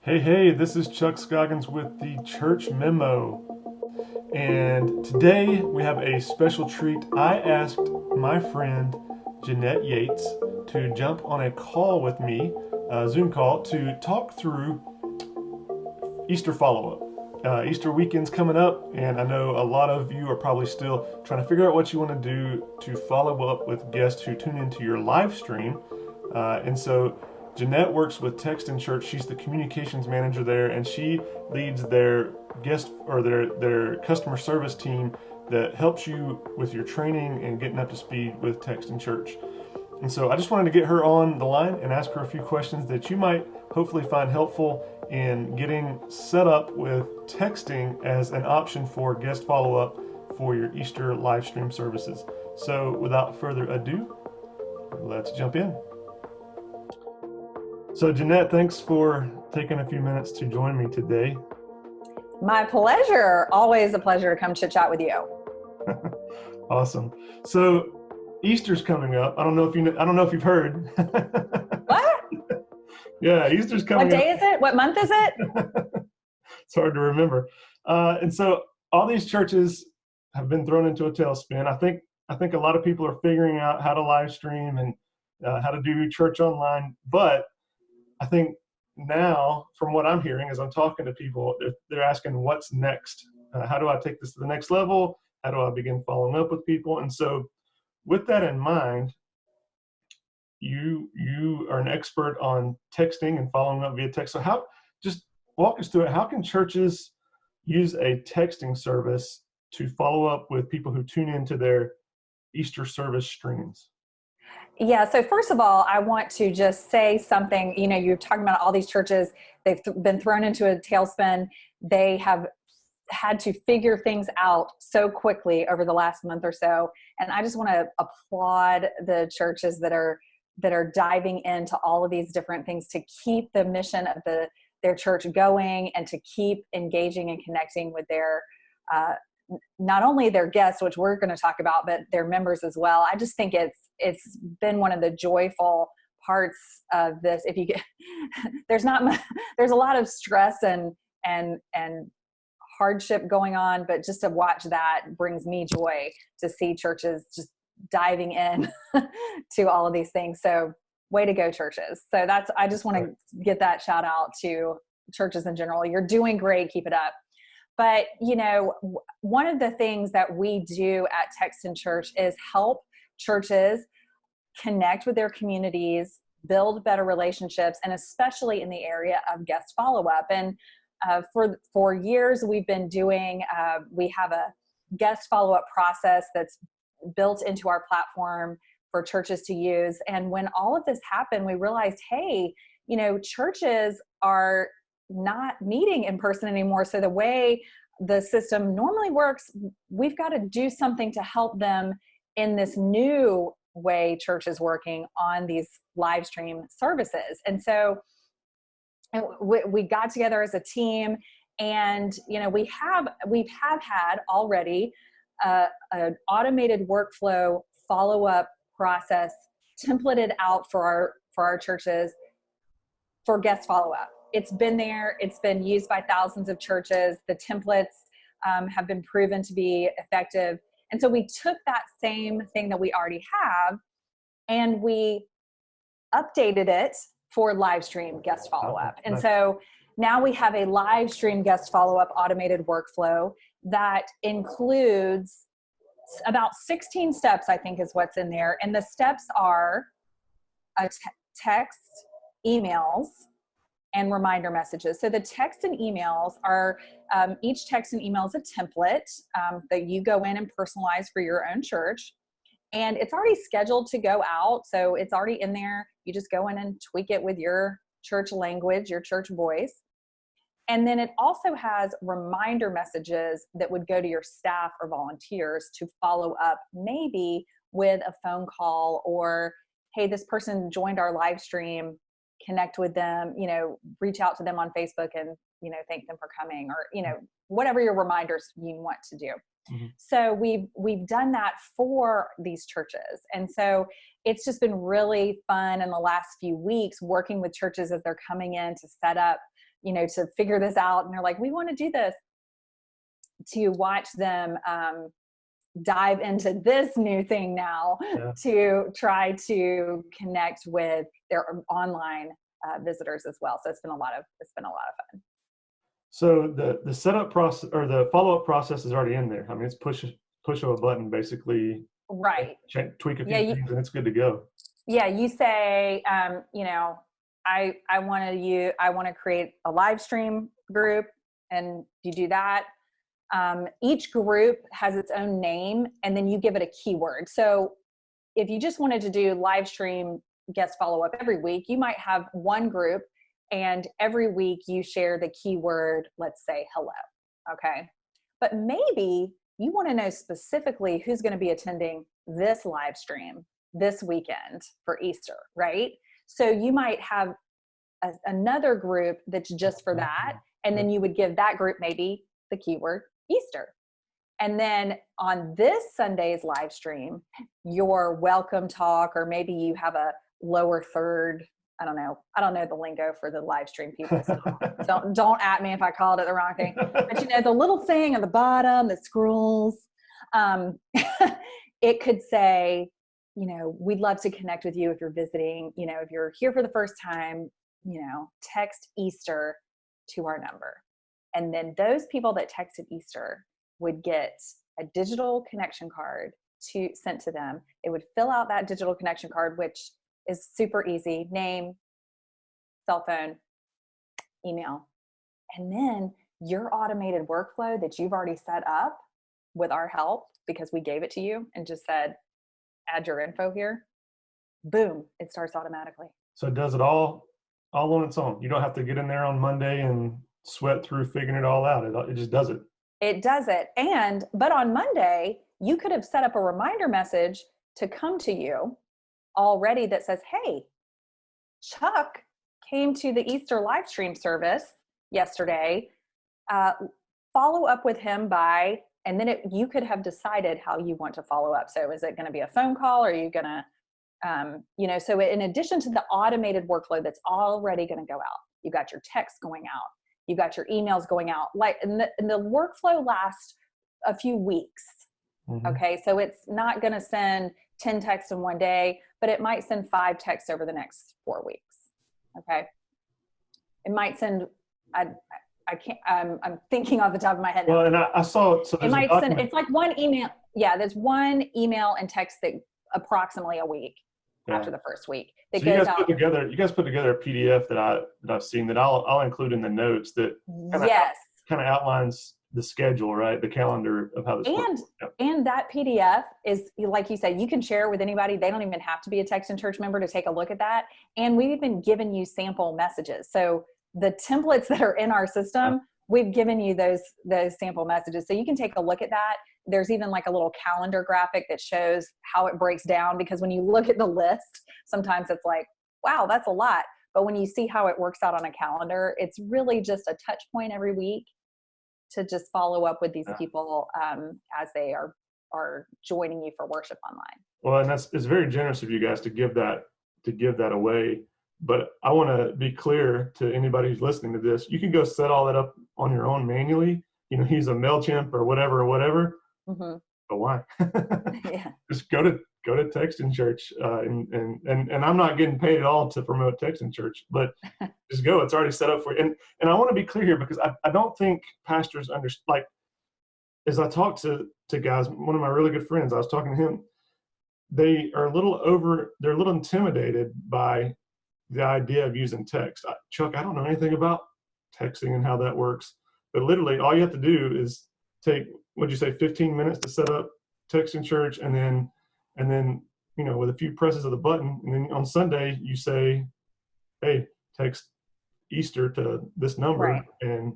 Hey, this is Chuck Scoggins with the Church Memo. And today we have a special treat. I asked my friend Jeanette Yates to jump on a call with me, a Zoom call, to talk through Easter follow-up. Easter weekend's coming up, and I know a lot of you are probably still trying to figure out what you want to do to follow up with guests who tune into your live stream. And so Jeanette works with Text in Church. She's the communications manager there, and she leads their guest or their customer service team that helps you with your training and getting up to speed with Text in Church. And so I just wanted to get her on the line and ask her a few questions that you might hopefully find helpful in getting set up with texting as an option for guest follow-up for your Easter live stream services. So without further ado, let's jump in. So Jeanette, thanks for taking a few minutes to join me today. My pleasure. Always a pleasure to come chit chat with you. Awesome. So Easter's coming up. I don't know if you've heard. What? Yeah, Easter's coming up. What day is it? What month is it? It's hard to remember. And so all these churches have been thrown into a tailspin. I think a lot of people are figuring out how to live stream and how to do church online. But I think now, from what I'm hearing as I'm talking to people, they're asking what's next. How do I take this to the next level? How do I begin following up with people? And so with that in mind, you are an expert on texting and following up via text. So just walk us through it. How can churches use a texting service to follow up with people who tune into their Easter service streams? Yeah. So first of all, I want to just say something. You know, you're talking about all these churches, they've been thrown into a tailspin. They have had to figure things out so quickly over the last month or so. And I just want to applaud the churches that are diving into all of these different things to keep the mission of their church going and to keep engaging and connecting with their not only their guests, which we're going to talk about, but their members as well. I just think it's been one of the joyful parts of this. If you get there's a lot of stress and hardship going on, but just to watch that brings me joy to see churches just diving in to all of these things. So way to go, churches. So I just want to get that shout out to churches in general. You're doing great. Keep it up. But, you know, one of the things that we do at Text in Church is help churches connect with their communities, build better relationships, and especially in the area of guest follow-up. And for years, we've been doing, we have a guest follow-up process that's built into our platform for churches to use. And when all of this happened, we realized, hey, you know, churches are not meeting in person anymore. So the way the system normally works, we've got to do something to help them in this new way church is working on these live stream services. And so we got together as a team, and you know, we have had already an automated workflow follow-up process templated out for our churches for guest follow-up. It's been there. It's been used by thousands of churches. The templates have been proven to be effective. And so we took that same thing that we already have and we updated it for live stream guest follow-up. And so now we have a live stream guest follow-up automated workflow that includes about 16 steps, I think is what's in there. And the steps are text, emails, and reminder messages. So the text and emails are, each text and email is a template that you go in and personalize for your own church. And it's already scheduled to go out. So it's already in there. You just go in and tweak it with your church language, your church voice. And then it also has reminder messages that would go to your staff or volunteers to follow up, maybe with a phone call or, hey, this person joined our live stream, connect with them, you know, reach out to them on Facebook and, you know, thank them for coming, or, you know, whatever your reminders you want to do. Mm-hmm. So we've done that for these churches. And so it's just been really fun in the last few weeks working with churches as they're coming in to set up to figure this out. And they're like, we want to do this, to watch them dive into this new thing now to try to connect with their online visitors as well. So it's been a lot of fun. So the setup process or the follow-up process is already in there. I mean, it's push of a button, basically. Right. Tweak a few things and it's good to go. Yeah. You say, I want to create a live stream group, and you do that. Each group has its own name, and then you give it a keyword. So if you just wanted to do live stream guest follow-up every week, you might have one group, and every week you share the keyword, let's say hello. Okay. But maybe you want to know specifically who's going to be attending this live stream this weekend for Easter, right? So you might have another group that's just for that. And then you would give that group maybe the keyword Easter. And then on this Sunday's live stream, your welcome talk, or maybe you have a lower third, I don't know the lingo for the live stream people. So don't at me if I called it the wrong thing. But the little thing at the bottom that scrolls, it could say, we'd love to connect with you if you're visiting, if you're here for the first time, text Easter to our number. And then those people that texted Easter would get a digital connection card sent to them. They would fill out that digital connection card, which is super easy: name, cell phone, email. And then your automated workflow that you've already set up with our help, because we gave it to you and just said, add your info here, boom, it starts automatically. So it does it all on its own. You don't have to get in there on Monday and sweat through figuring it all out. It just does it. It does it. But on Monday, you could have set up a reminder message to come to you already that says, hey, Chuck came to the Easter live stream service yesterday. Follow up with him by, and then you could have decided how you want to follow up. So is it going to be a phone call? Or are you going to, so in addition to the automated workflow that's already going to go out, you got your text going out, you got your emails going out, and the workflow lasts a few weeks. Mm-hmm. Okay. So it's not going to send 10 texts in one day, but it might send 5 texts over the next 4 weeks. Okay. It might send, I can't, I'm thinking off the top of my head now. Well, and I saw, so it might send, it's like one email. Yeah. There's one email and text that approximately a week after the first week. That so goes you guys out. You guys put together a PDF that I've seen that I'll include in the notes that kind of outlines the schedule, right? The calendar of how this works. And that PDF is, like you said, you can share with anybody. They don't even have to be a Text and Church member to take a look at that. And we've even given you sample messages. So the templates that are in our system, we've given you those sample messages. So you can take a look at that. There's even like a little calendar graphic that shows how it breaks down, because when you look at the list, sometimes it's like, wow, that's a lot. But when you see how it works out on a calendar, it's really just a touch point every week to just follow up with these people as they are joining you for worship online. Well, and it's very generous of you guys to give that away. But I want to be clear to anybody who's listening to this: you can go set all that up on your own manually. Use a MailChimp or whatever. Mm-hmm. But why? Just go to Text and Church, and I'm not getting paid at all to promote Text and Church, but just go. It's already set up for you. And I want to be clear here, because I don't think pastors understand. Like, as I talk to guys, one of my really good friends, I was talking to him. They're a little intimidated by the idea of using text. Chuck, I don't know anything about texting and how that works, but literally all you have to do is take, what'd you say, 15 minutes to set up Text and Church, and then with a few presses of the button, and then on Sunday you say, hey, text Easter to this number, right, and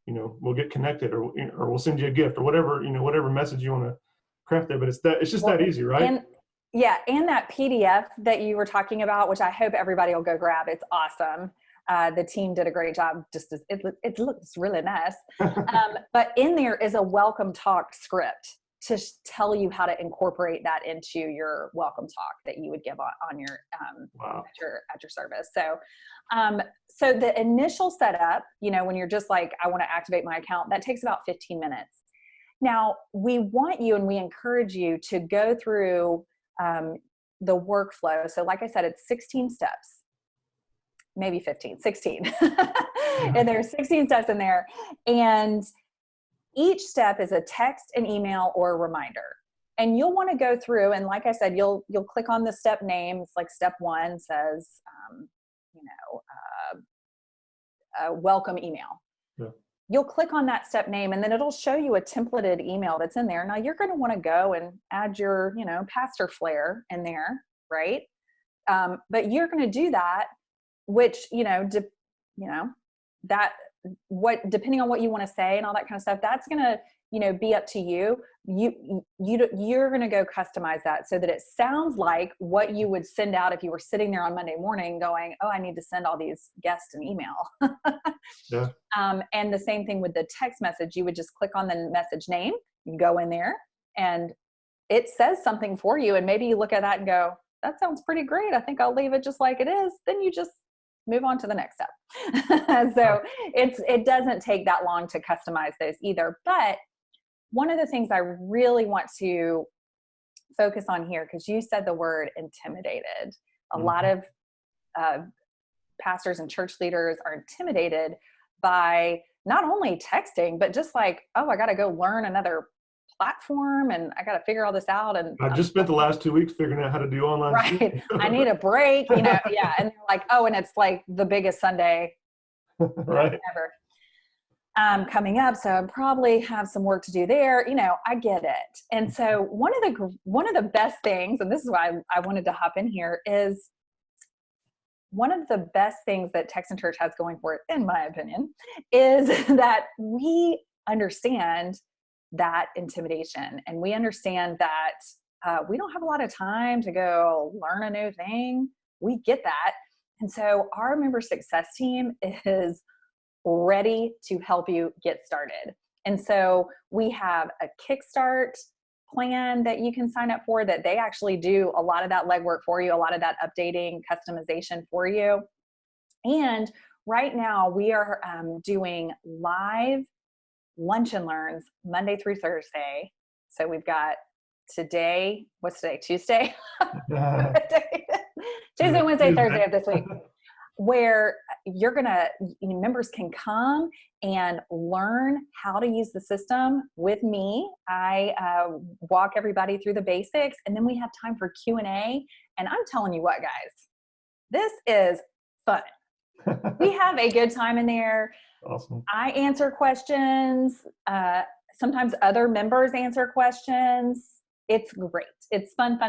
we'll get connected, or we'll send you a gift, or whatever message you want to craft there. But it's just that easy, right? And that PDF that you were talking about, which I hope everybody will go grab. It's awesome. The team did a great job. It looks really nice. But in there is a welcome talk script tell you how to incorporate that into your welcome talk that you would give on your Wow. at your service. So so the initial setup, when you're just like, I want to activate my account, that takes about 15 minutes. Now we want you and we encourage you to go through the workflow. So like I said, it's 16 steps, maybe 15, 16. And there's 16 steps in there. And each step is a text, an email, or a reminder. And you'll want to go through, and like I said, you'll click on the step name. It's like step 1 says, welcome email. Yeah. You'll click on that step name, and then it'll show you a templated email that's in there. Now you're going to want to go and add your, pastor flair in there, right? But you're going to do that, which, that depending on what you want to say and all that kind of stuff, that's going to, be up to you. You're going to go customize that so that it sounds like what you would send out if you were sitting there on Monday morning going, oh, I need to send all these guests an email. Yeah. And the same thing with the text message. You would just click on the message name, you go in there, and it says something for you. And maybe you look at that and go, that sounds pretty great. I think I'll leave it just like it is. Then you just move on to the next step. So it doesn't take that long to customize those either. But one of the things I really want to focus on here, because you said the word intimidated. A lot of pastors and church leaders are intimidated by not only texting, but just like, oh, I got to go learn another platform and I got to figure all this out. And I just spent the last 2 weeks figuring out how to do online. Right. I need a break, yeah. And they're like, oh, and it's like the biggest Sunday right. ever coming up. So I probably have some work to do there. I get it. And so one of the best things, and this is why I wanted to hop in here, is one of the best things that Texan Church has going for it, in my opinion, is that we understand that intimidation, and we understand that we don't have a lot of time to go learn a new thing. We get that. And so our member success team is ready to help you get started. And so we have a Kickstart plan that you can sign up for, that they actually do a lot of that legwork for you, a lot of that updating, customization for you. And right now we are doing live lunch and learns Monday through Thursday. So we've got today, what's today? Tuesday? Tuesday, Wednesday, Thursday of this week, where members can come and learn how to use the system with me. I walk everybody through the basics, and then we have time for Q&A. And I'm telling you what, guys, this is fun. We have a good time in there. Awesome. I answer questions. Sometimes other members answer questions. It's great. It's fun.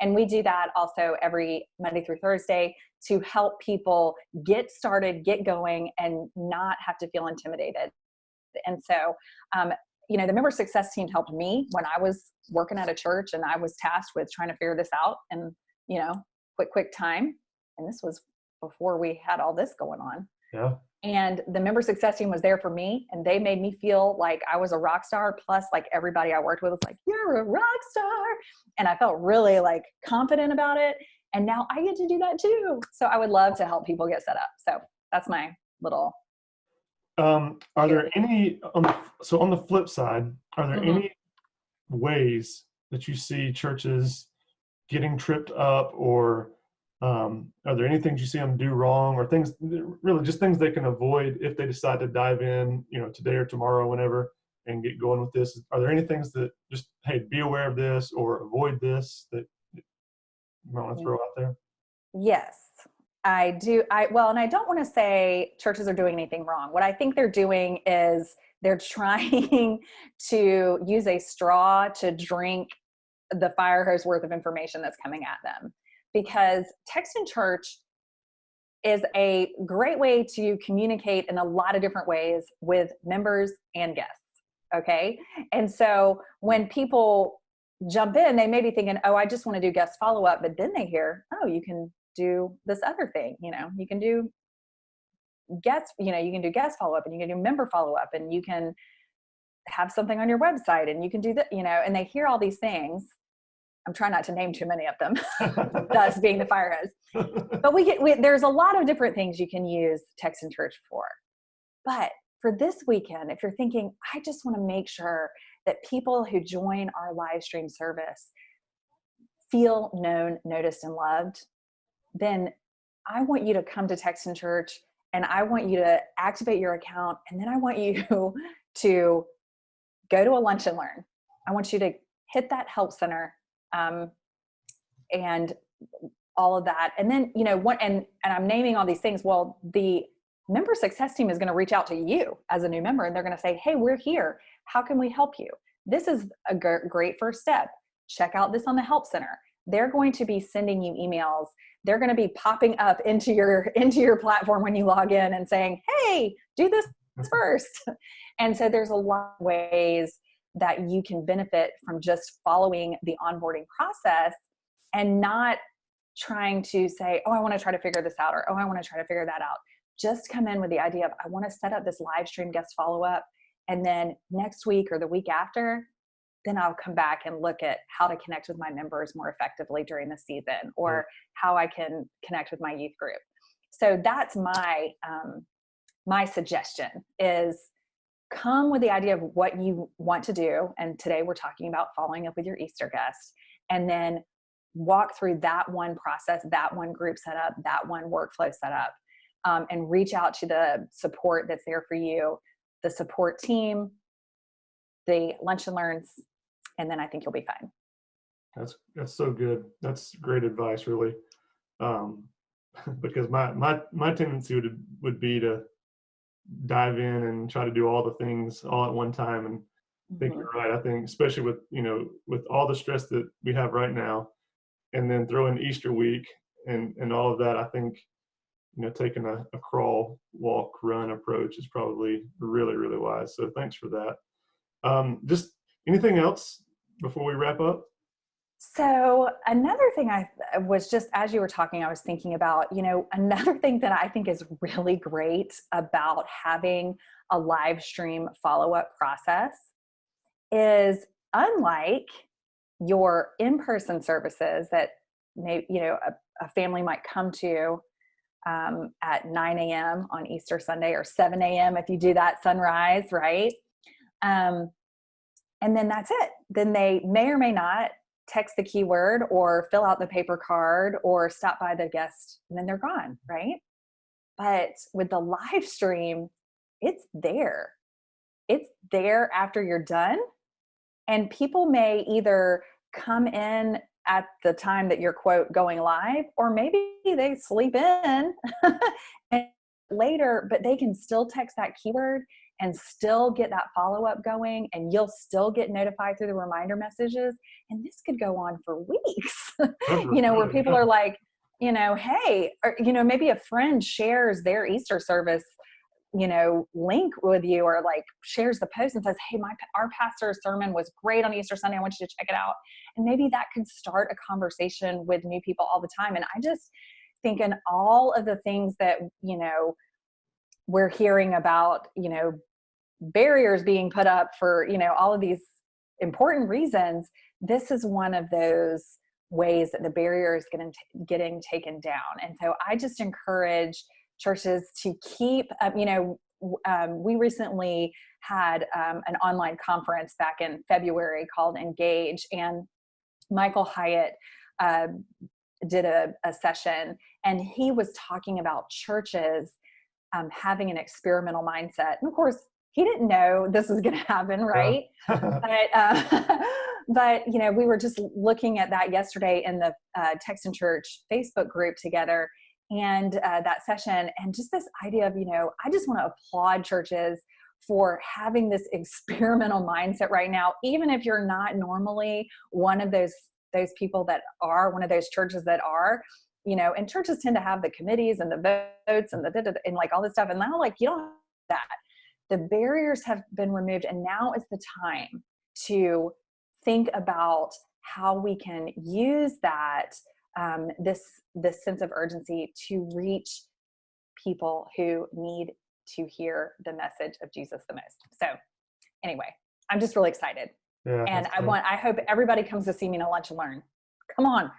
And we do that also every Monday through Thursday to help people get started, get going, and not have to feel intimidated. And so, the member success team helped me when I was working at a church and I was tasked with trying to figure this out in, quick time. And this was before we had all this going on. Yeah. And the member success team was there for me, and they made me feel like I was a rock star. Plus, like, everybody I worked with was like, you're a rock star. And I felt really like confident about it. And now I get to do that too. So I would love to help people get set up. So that's my little. Are there any, on the flip side, are there any ways that you see churches getting tripped up, or are there any things you see them do wrong, or things, really just things they can avoid if they decide to dive in, today or tomorrow, whenever, and get going with this? Are there any things that just, hey, be aware of this or avoid this that you might want to throw out there? Yes, I do. And I don't want to say churches are doing anything wrong. What I think they're doing is they're trying to use a straw to drink the fire hose worth of information that's coming at them. Because Texan Church is a great way to communicate in a lot of different ways with members and guests. Okay. And so when people jump in, they may be thinking, oh, I just want to do guest follow-up. But then they hear, oh, you can do this other thing. You can do guest, you can do guest follow-up, and you can do member follow-up, and you can have something on your website and you can do that, and they hear all these things. I'm trying not to name too many of them, thus being the fire hose. But there's a lot of different things you can use Text in Church for. But for this weekend, if you're thinking, I just want to make sure that people who join our live stream service feel known, noticed, and loved, then I want you to come to Text in Church, and I want you to activate your account, and then I want you to go to a lunch and learn. I want you to hit that help center, and all of that. And then, and I'm naming all these things. Well, the member success team is going to reach out to you as a new member, and they're going to say, hey, we're here. How can we help you? This is a great first step. Check out this on the help center. They're going to be sending you emails. They're going to be popping up into your platform when you log in and saying, hey, do this first. And so there's a lot of ways that you can benefit from just following the onboarding process and not trying to say, oh, I want to try to figure this out, or, oh, I want to try to figure that out. Just come in with the idea of, I want to set up this live stream guest follow-up. And then next week or the week after, then I'll come back and look at how to connect with my members more effectively during the season, or how I can connect with my youth group. So that's my suggestion is come with the idea of what you want to do. And today we're talking about following up with your Easter guest, and then walk through that one process, that one group setup, that one workflow setup, and reach out to the support that's there for you, the support team, the lunch and learns, and then I think you'll be fine. That's so good. That's great advice, really. Because my tendency would be to dive in and try to do all the things all at one time. And I think you're right. I think especially with all the stress that we have right now, and then throw in Easter week and all of that, I think taking a crawl, walk, run approach is probably really, really wise. So thanks for that. Just anything else before we wrap up? So another thing I was just, as you were talking, I was thinking about, another thing that I think is really great about having a live stream follow-up process is, unlike your in-person services that maybe, a family might come to at 9 a.m. on Easter Sunday, or 7 a.m. if you do that sunrise, right? And then that's it. Then they may or may not text the keyword or fill out the paper card or stop by the guest, and then they're gone, right? But with the live stream, it's there. It's there after you're done. And people may either come in at the time that you're, quote, going live, or maybe they sleep in and later, but they can still text that keyword and still get that follow-up going, and you'll still get notified through the reminder messages. And this could go on for weeks, where people are like, hey, or, maybe a friend shares their Easter service, link with you, or like shares the post and says, hey, our pastor's sermon was great on Easter Sunday. I want you to check it out. And maybe that can start a conversation with new people all the time. And I just think in all of the things that, we're hearing about, barriers being put up for, all of these important reasons, this is one of those ways that the barrier is getting taken down. And so I just encourage churches to keep, we recently had an online conference back in February called Engage, and Michael Hyatt did a session, and he was talking about churches having an experimental mindset. And of course, he didn't know this was going to happen, right? But we were just looking at that yesterday in the Text in Church Facebook group together, and that session, and just this idea of, I just want to applaud churches for having this experimental mindset right now, even if you're not normally one of those people that are one of those churches that are, and churches tend to have the committees and the votes and and like all this stuff. And now, like, you don't have that. The barriers have been removed, and now is the time to think about how we can use that, this sense of urgency to reach people who need to hear the message of Jesus the most. So anyway, I'm just really excited. Yeah, And I hope everybody comes to see me in a Lunch and Learn. Come on.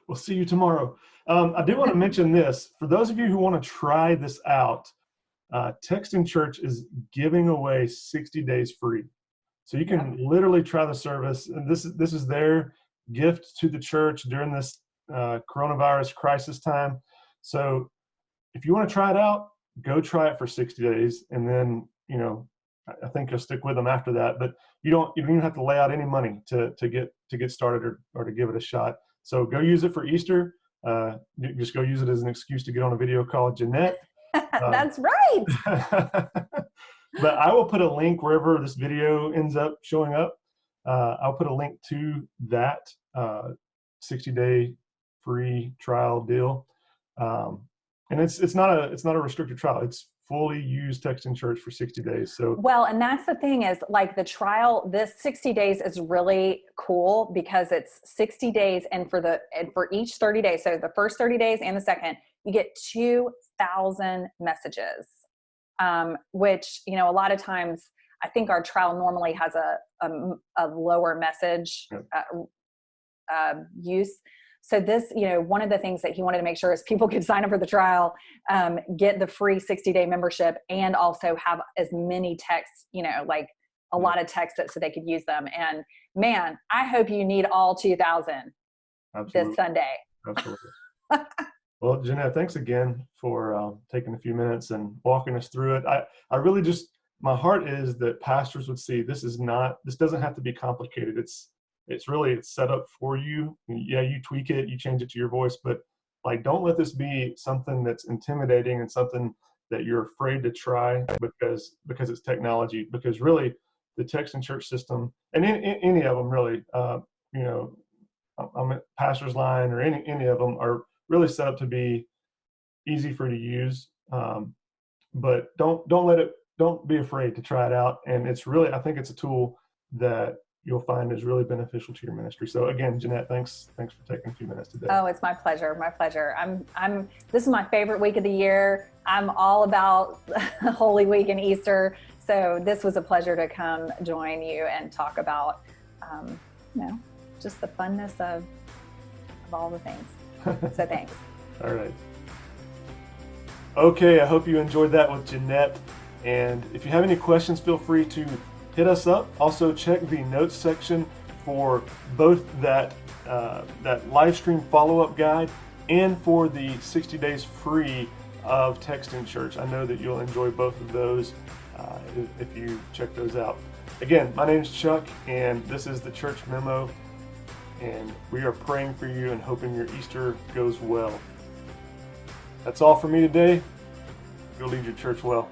We'll see you tomorrow. I do want to mention this. For those of you who want to try this out, Text in Church is giving away 60 days free. So you can literally try the service. And this is their gift to the church during this coronavirus crisis time. So if you want to try it out, go try it for 60 days. And then, I think you'll stick with them after that. But you don't even have to lay out any money to get started or to give it a shot. So go use it for Easter. Just go use it as an excuse to get on a video call with Jeanette. That's right. But I will put a link wherever this video ends up showing up. I'll put a link to that 60-day free trial deal. And it's not a restricted trial. It's fully use Text in Church for 60 days. So well, and that's the thing is like the trial, this 60 days is really cool because it's 60 days and for each 30 days. So the first 30 days and the second, you get 2,000 messages, which, a lot of times I think our trial normally has a lower message use. So this, one of the things that he wanted to make sure is people could sign up for the trial, get the free 60-day membership, and also have as many texts, like a lot of texts so they could use them. And man, I hope you need all 2,000 this Sunday. Absolutely. Well, Jeanette, thanks again for taking a few minutes and walking us through it. I really just, my heart is that pastors would see this doesn't have to be complicated. It's really set up for you. Yeah, you tweak it, you change it to your voice, but don't let this be something that's intimidating and something that you're afraid to try because it's technology. Because really, the Text in Church system, and any of them really, I'm at Pastor's Line or any of them are really set up to be easy for you to use. But don't be afraid to try it out. And I think it's a tool that you'll find is really beneficial to your ministry. So again, Jeanette, thanks for taking a few minutes today. Oh, it's my pleasure. My pleasure. This is my favorite week of the year. I'm all about Holy Week and Easter. So this was a pleasure to come join you and talk about, just the funness of all the things. So thanks. All right. Okay. I hope you enjoyed that with Jeanette. And if you have any questions, feel free to hit us up. Also check the notes section for both that live stream follow-up guide and for the 60 days free of Text in Church. I know that you'll enjoy both of those if you check those out. Again, my name is Chuck, and this is the Church Memo, and we are praying for you and hoping your Easter goes well. That's all for me today. Go lead your church well.